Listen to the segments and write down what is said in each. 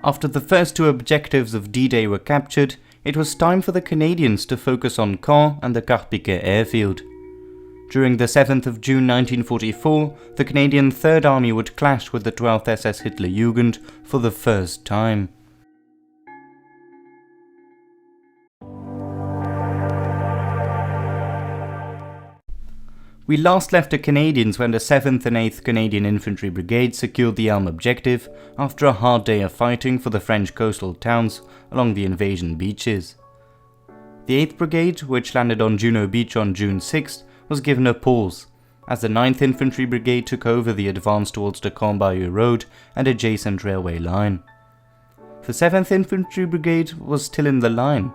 After the first two objectives of D-Day were captured, it was time for the Canadians to focus on Caen and the Carpiquet airfield. During the 7th of June 1944, the Canadian Third Army would clash with the 12th SS Hitlerjugend for the first time. We last left the Canadians when the 7th and 8th Canadian Infantry Brigade secured the Elm objective after a hard day of fighting for the French coastal towns along the invasion beaches. The 8th Brigade, which landed on Juno Beach on June 6th, was given a pause, as the 9th Infantry Brigade took over the advance towards the Caen Bayou Road and adjacent railway line. The 7th Infantry Brigade was still in the line.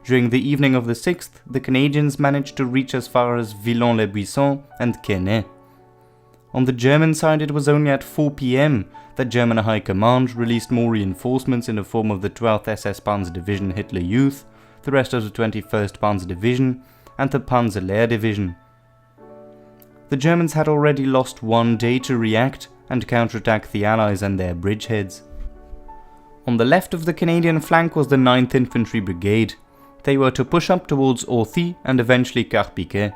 During the evening of the 6th, the Canadians managed to reach as far as Villons-les-Buissons and Quesnay. On the German side, it was only at 4 p.m. that German High Command released more reinforcements in the form of the 12th SS Panzer Division Hitler Youth, the rest of the 21st Panzer Division, and the Panzer Lehr Division. The Germans had already lost one day to react and counterattack the Allies and their bridgeheads. On the left of the Canadian flank was the 9th Infantry Brigade. They were to push up towards Authie and eventually Carpiquet.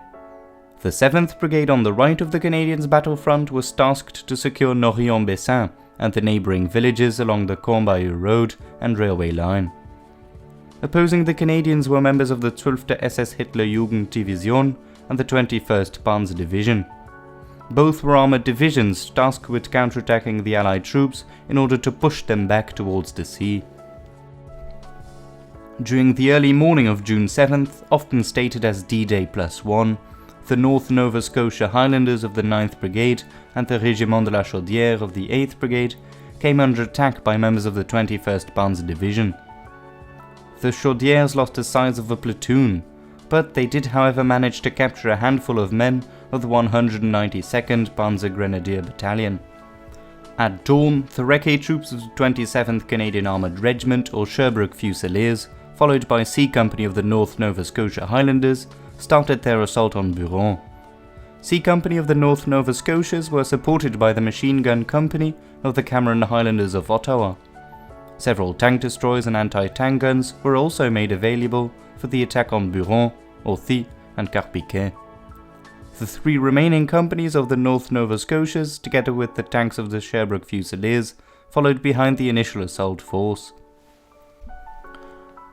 The 7th Brigade on the right of the Canadians' battlefront was tasked to secure Nory-en-Bessin and the neighbouring villages along the Caen Bayou Road and railway line. Opposing the Canadians were members of the 12th SS Hitlerjugend Division and the 21st Panzer Division. Both were armoured divisions tasked with counterattacking the Allied troops in order to push them back towards the sea. During the early morning of June 7th, often stated as D-Day +1, the North Nova Scotia Highlanders of the 9th Brigade and the Régiment de la Chaudière of the 8th Brigade came under attack by members of the 21st Panzer Division. The Chaudières lost the size of a platoon, but they did however manage to capture a handful of men of the 192nd Panzer Grenadier Battalion. At dawn, the recce troops of the 27th Canadian Armoured Regiment or Sherbrooke Fusiliers, followed by C Company of the North Nova Scotia Highlanders, started their assault on Buron. C Company of the North Nova Scotias were supported by the Machine Gun Company of the Cameron Highlanders of Ottawa. Several tank destroyers and anti-tank guns were also made available for the attack on Buron, Authie and Carpiquet. The three remaining companies of the North Nova Scotias, together with the tanks of the Sherbrooke Fusiliers, followed behind the initial assault force.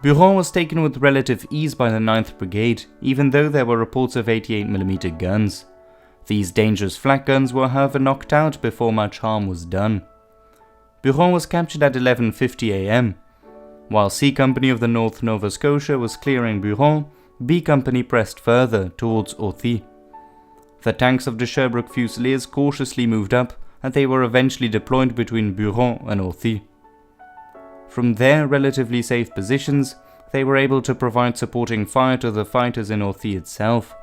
Buron was taken with relative ease by the 9th Brigade, even though there were reports of 88mm guns. These dangerous flak guns were however knocked out before much harm was done. Buron was captured at 11:50 am. While C Company of the North Nova Scotia was clearing Buron, B Company pressed further towards Authie. The tanks of the Sherbrooke Fusiliers cautiously moved up, and they were eventually deployed between Buron and Authie. From their relatively safe positions, they were able to provide supporting fire to the fighters in Authie itself.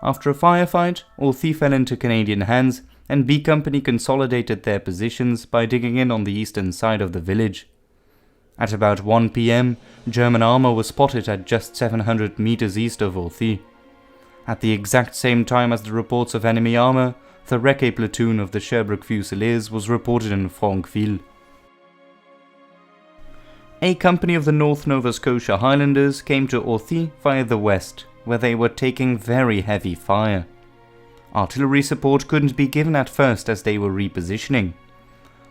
After a firefight, Authie fell into Canadian hands, and B Company consolidated their positions by digging in on the eastern side of the village. At about 1 p.m, German armour was spotted at just 700 meters east of Authie. At the exact same time as the reports of enemy armour, the recce platoon of the Sherbrooke Fusiliers was reported in Franqueville. A Company of the North Nova Scotia Highlanders came to Authie via the west, where they were taking very heavy fire. Artillery support couldn't be given at first as they were repositioning.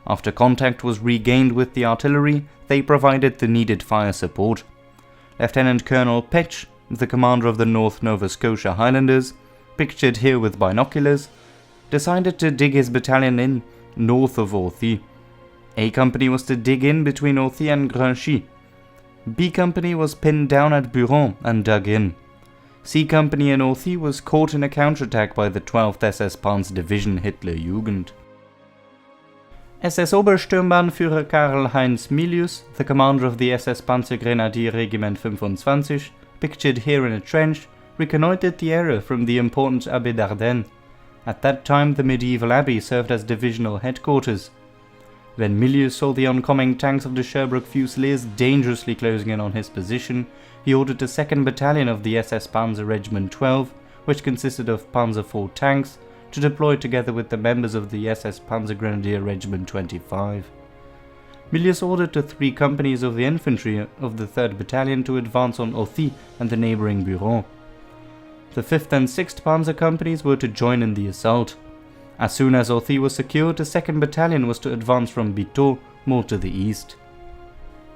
After contact was regained with the artillery, they provided the needed fire support. Lieutenant Colonel Petch, the commander of the North Nova Scotia Highlanders, pictured here with binoculars, decided to dig his battalion in north of Authie. A Company was to dig in between Authie and Grinchy. B Company was pinned down at Buron and dug in. C Company in Authie was caught in a counterattack by the 12th SS Panzer Division Hitlerjugend. SS Obersturmbannführer Karl-Heinz Milius, the commander of the SS Panzergrenadier Regiment 25, pictured here in a trench, reconnoitred the area from the important Abbé d'Ardennes. At that time the medieval abbey served as divisional headquarters. When Milius saw the oncoming tanks of the Sherbrooke Fusiliers dangerously closing in on his position, he ordered the 2nd Battalion of the SS Panzer Regiment 12, which consisted of Panzer IV tanks, to deploy together with the members of the SS Panzergrenadier Regiment 25. Milius ordered the 3 companies of the infantry of the 3rd Battalion to advance on Authie and the neighbouring Buron. The 5th and 6th Panzer companies were to join in the assault. As soon as Authie was secured, the 2nd Battalion was to advance from Biteau more to the east.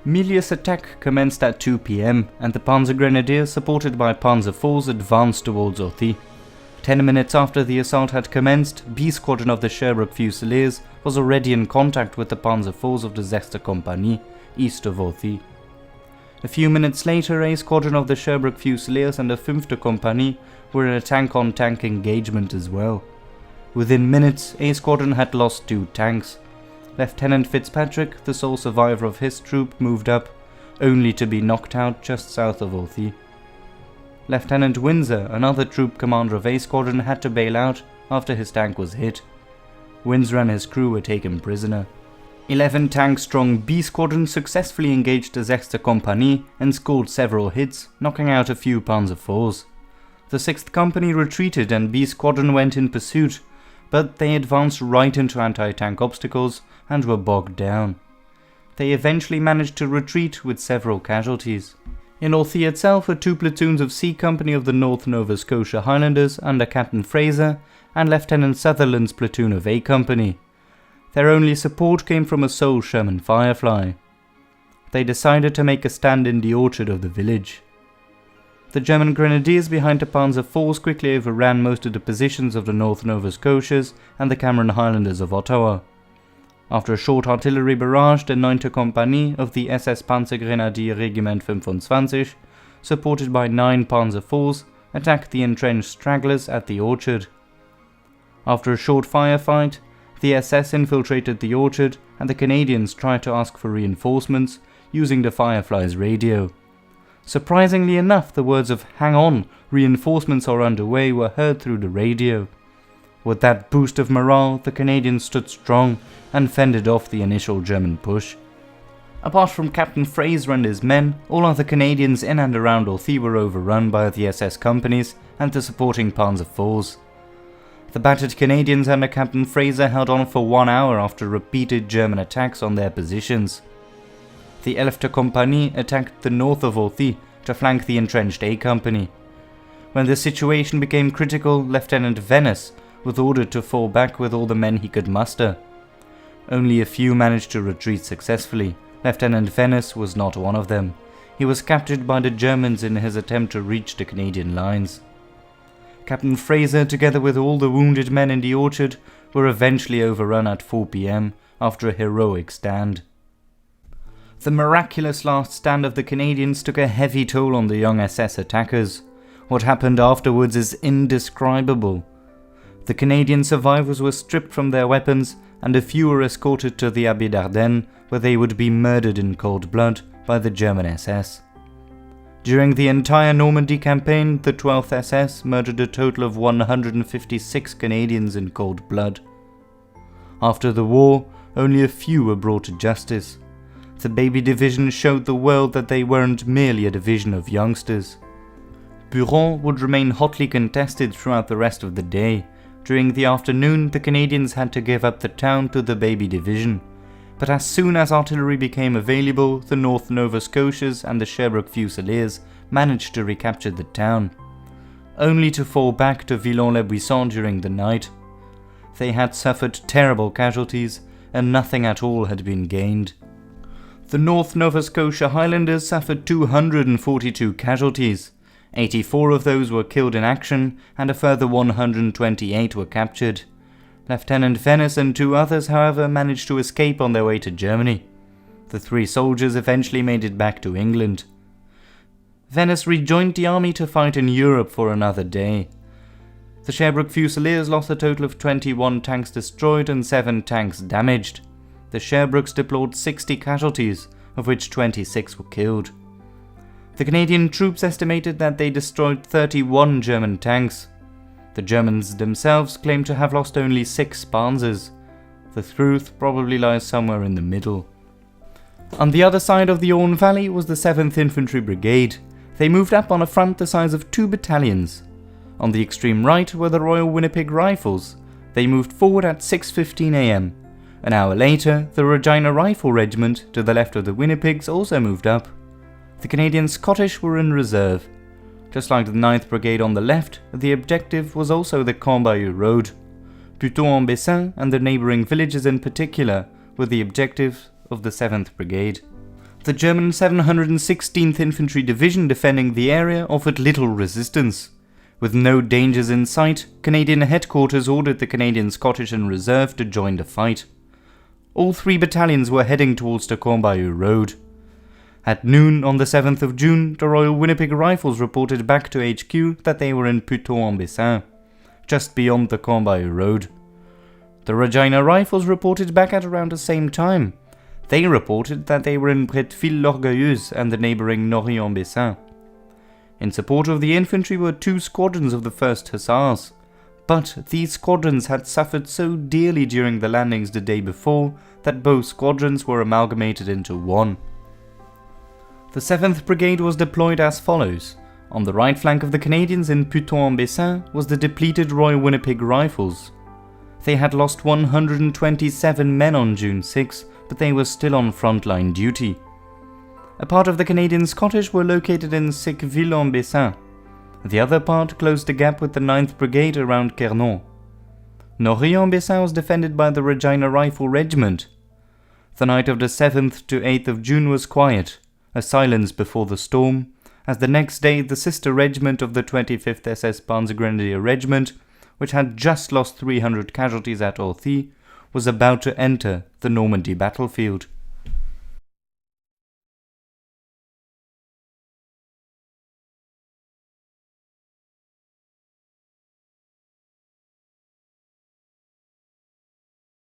Milius' attack commenced at 2 PM and the Panzer Grenadiers, supported by Panzer IVs, advanced towards Authie. 10 minutes after the assault had commenced, B Squadron of the Sherbrooke Fusiliers was already in contact with the Panzer IVs of the 6th Compagnie, east of Authie. A few minutes later, A Squadron of the Sherbrooke Fusiliers and the 5th Compagnie were in a tank-on-tank engagement as well. Within minutes, A Squadron had lost 2 tanks. Lieutenant Fitzpatrick, the sole survivor of his troop, moved up, only to be knocked out just south of Authie. Lieutenant Windsor, another troop commander of A Squadron, had to bail out after his tank was hit. Windsor and his crew were taken prisoner. 11 tank-strong B Squadron successfully engaged the 6th Compagnie and scored several hits, knocking out a few Panzer IVs. The 6th Company retreated and B Squadron went in pursuit, but they advanced right into anti-tank obstacles and were bogged down. They eventually managed to retreat with several casualties. In Authie itself were 2 platoons of C Company of the North Nova Scotia Highlanders under Captain Fraser and Lieutenant Sutherland's platoon of A Company. Their only support came from a sole Sherman Firefly. They decided to make a stand in the orchard of the village. The German grenadiers behind the Panzer IVs quickly overran most of the positions of the North Nova Scotias and the Cameron Highlanders of Ottawa. After a short artillery barrage, the 9. Compagnie of the SS Panzergrenadier Regiment 25, supported by 9 Panzer IVs, attacked the entrenched stragglers at the orchard. After a short firefight, the SS infiltrated the orchard and the Canadians tried to ask for reinforcements using the Firefly's radio. Surprisingly enough, the words of "Hang on, reinforcements are underway" were heard through the radio. With that boost of morale, the Canadians stood strong and fended off the initial German push. Apart from Captain Fraser and his men, all other Canadians in and around Authie were overrun by the SS companies and the supporting Panzer IVs. The battered Canadians under Captain Fraser held on for 1 hour after repeated German attacks on their positions. The 11th Compagnie attacked the north of Authie to flank the entrenched A Company. When the situation became critical, Lieutenant Venice was ordered to fall back with all the men he could muster. Only a few managed to retreat successfully. Lieutenant Venice was not one of them. He was captured by the Germans in his attempt to reach the Canadian lines. Captain Fraser, together with all the wounded men in the orchard, were eventually overrun at 4 PM after a heroic stand. The miraculous last stand of the Canadians took a heavy toll on the young SS attackers. What happened afterwards is indescribable. The Canadian survivors were stripped from their weapons and a few were escorted to the Abbey d'Ardennes, where they would be murdered in cold blood by the German SS. During the entire Normandy campaign, the 12th SS murdered a total of 156 Canadians in cold blood. After the war, only a few were brought to justice. The baby division showed the world that they weren't merely a division of youngsters. Buron would remain hotly contested throughout the rest of the day. During the afternoon, the Canadians had to give up the town to the baby division. But as soon as artillery became available, the North Nova Scotias and the Sherbrooke Fusiliers managed to recapture the town, only to fall back to Villon-les-Buissons during the night. They had suffered terrible casualties, and nothing at all had been gained. The North Nova Scotia Highlanders suffered 242 casualties. 84 of those were killed in action, and a further 128 were captured. Lieutenant Venice and 2 others, however, managed to escape on their way to Germany. The 3 soldiers eventually made it back to England. Venice rejoined the army to fight in Europe for another day. The Sherbrooke Fusiliers lost a total of 21 tanks destroyed and 7 tanks damaged. The Sherbrooks deplored 60 casualties, of which 26 were killed. The Canadian troops estimated that they destroyed 31 German tanks. The Germans themselves claimed to have lost only 6 Panzers. The truth probably lies somewhere in the middle. On the other side of the Orne Valley was the 7th Infantry Brigade. They moved up on a front the size of 2 battalions. On the extreme right were the Royal Winnipeg Rifles. They moved forward at 6:15 AM. An hour later, the Regina Rifle Regiment, to the left of the Winnipegs, also moved up. The Canadian Scottish were in reserve. Just like the 9th Brigade on the left, the objective was also the Caen road. Puteaux-en-Bessin and the neighbouring villages in particular were the objectives of the 7th Brigade. The German 716th Infantry Division defending the area offered little resistance. With no dangers in sight, Canadian headquarters ordered the Canadian Scottish in reserve to join the fight. All 3 battalions were heading towards the Caen road. At noon on the 7th of June, the Royal Winnipeg Rifles reported back to HQ that they were in Puteaux-en-Bessin, just beyond the Caen road. The Regina Rifles reported back at around the same time. They reported that they were in Bretteville-l'Orgueilleuse and the neighbouring Normandy-en-Bessin. In support of the infantry were 2 squadrons of the 1st Hussars, but these squadrons had suffered so dearly during the landings the day before that both squadrons were amalgamated into one. The 7th Brigade was deployed as follows. On the right flank of the Canadians in Puteaux-en-Bessin was the depleted Royal Winnipeg Rifles. They had lost 127 men on June 6, but they were still on frontline duty. A part of the Canadian Scottish were located in Sicqueville-en-Bessin. The other part closed the gap with the 9th Brigade around Caen. Normandy-en-Bessin was defended by the Regina Rifle Regiment. The night of the 7th to 8th of June was quiet, a silence before the storm, as the next day the sister regiment of the 25th SS Panzergrenadier Regiment, which had just lost 300 casualties at Authie, was about to enter the Normandy battlefield.